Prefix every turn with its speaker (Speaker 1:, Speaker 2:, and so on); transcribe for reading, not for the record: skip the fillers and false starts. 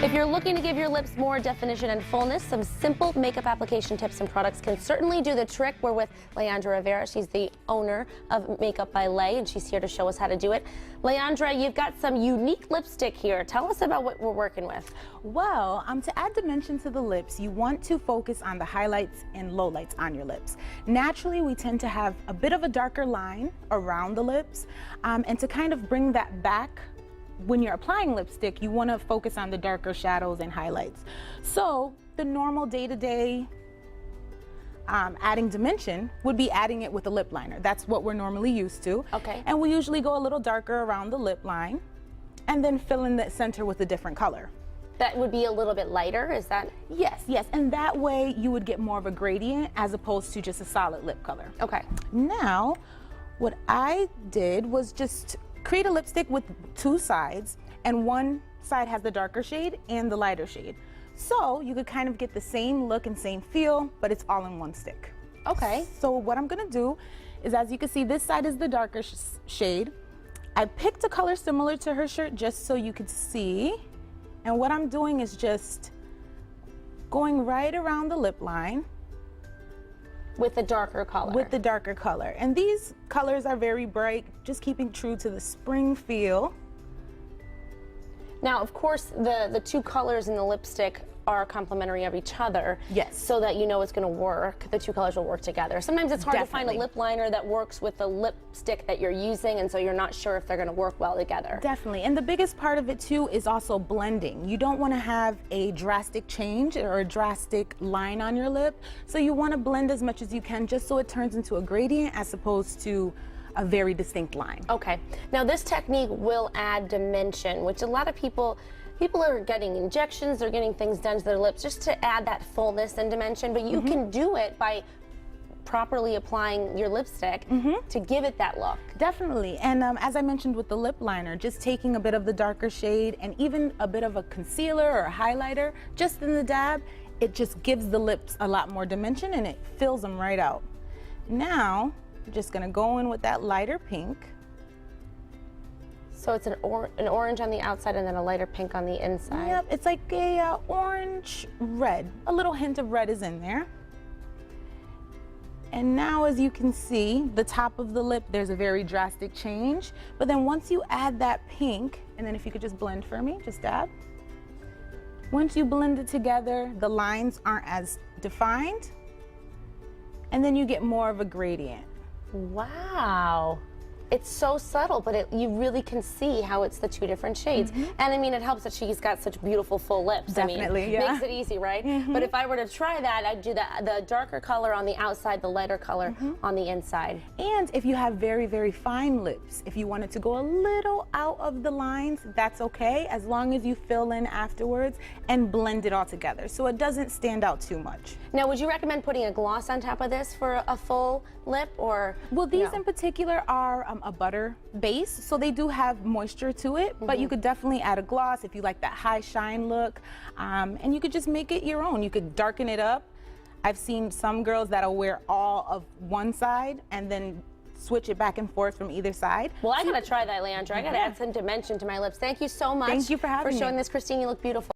Speaker 1: If you're looking to give your lips more definition and fullness, some simple makeup application tips and products can certainly do the trick. We're with Leandra Rivera. She's the owner of Makeup by Lay, and she's here to show us how to do it. Leandra, you've got some unique lipstick here. Tell us about what we're working with.
Speaker 2: Well, to add dimension to the lips, you want to focus on the highlights and lowlights on your lips. Naturally, we tend to have a bit of a darker line around the lips, and to kind of bring that back, when you're applying lipstick, you want to focus on the darker shadows and highlights. So the normal day-to-day adding dimension would be adding it with a lip liner. That's what we're normally used to.
Speaker 1: Okay.
Speaker 2: And we usually go a little darker around the lip line and then fill in the center with a different color.
Speaker 1: That would be a little bit lighter, is that?
Speaker 2: Yes, yes, and that way you would get more of a gradient as opposed to just a solid lip color.
Speaker 1: Okay.
Speaker 2: Now, what I did was just create a lipstick with two sides, and one side has the darker shade and the lighter shade. So you could kind of get the same look and same feel, but it's all in one stick.
Speaker 1: Okay.
Speaker 2: So what I'm gonna do is, as you can see, this side is the darker shade. I picked a color similar to her shirt just so you could see. And what I'm doing is just going right around the lip line.
Speaker 1: With the darker color.
Speaker 2: With the darker color. And these colors are very bright, just keeping true to the spring feel.
Speaker 1: Now, of course, the two colors in the lipstick are complementary of each other.
Speaker 2: Yes.
Speaker 1: So that you know it's going to work. The two colors will work together. Sometimes it's hard to find a lip liner that works with the lipstick that you're using, and so you're not sure if they're going to work well together.
Speaker 2: Definitely. And the biggest part of it too is also blending. You don't want to have a drastic change or a drastic line on your lip. So you want to blend as much as you can just so it turns into a gradient as opposed to a very distinct line.
Speaker 1: Okay. Now this technique will add dimension, which a lot of people are getting injections, they're getting things done to their lips just to add that fullness and dimension, but you can do it by properly applying your lipstick to give it that look.
Speaker 2: Definitely. And as I mentioned with the lip liner, just taking a bit of the darker shade and even a bit of a concealer or a highlighter just in the dab, it just gives the lips a lot more dimension and it fills them right out. Now, I'm just gonna go in with that lighter pink.
Speaker 1: So it's an orange on the outside and then a lighter pink on the inside.
Speaker 2: Yep, it's like a orange red. A little hint of red is in there. And now, as you can see, the top of the lip, there's a very drastic change. But then once you add that pink, and then if you could just blend for me, just dab. Once you blend it together, the lines aren't as defined. And then you get more of a gradient.
Speaker 1: Wow. It's so subtle, but you really can see how it's the two different shades. And I mean, it helps that she's got such beautiful full lips.
Speaker 2: Definitely,
Speaker 1: I mean,
Speaker 2: yeah.
Speaker 1: Makes it easy, right? But if I were to try that, I'd do the darker color on the outside, the lighter color on the inside.
Speaker 2: And if you have very, very fine lips, if you wanted to go a little out of the lines, that's okay, as long as you fill in afterwards and blend it all together so it doesn't stand out too much.
Speaker 1: Now, would you recommend putting a gloss on top of this for a full lip, or?
Speaker 2: Well, these in particular are a butter base, so they do have moisture to it, but you could definitely add a gloss if you like that high shine look, and you could just make it your own. You could darken it up. I've seen some girls that'll wear all of one side and then switch it back and forth from either side.
Speaker 1: Well, I gotta try that, Leandra. I gotta add some dimension to my lips. Thank you so much.
Speaker 2: Thank you for having me.
Speaker 1: showing this, Christine. You look beautiful.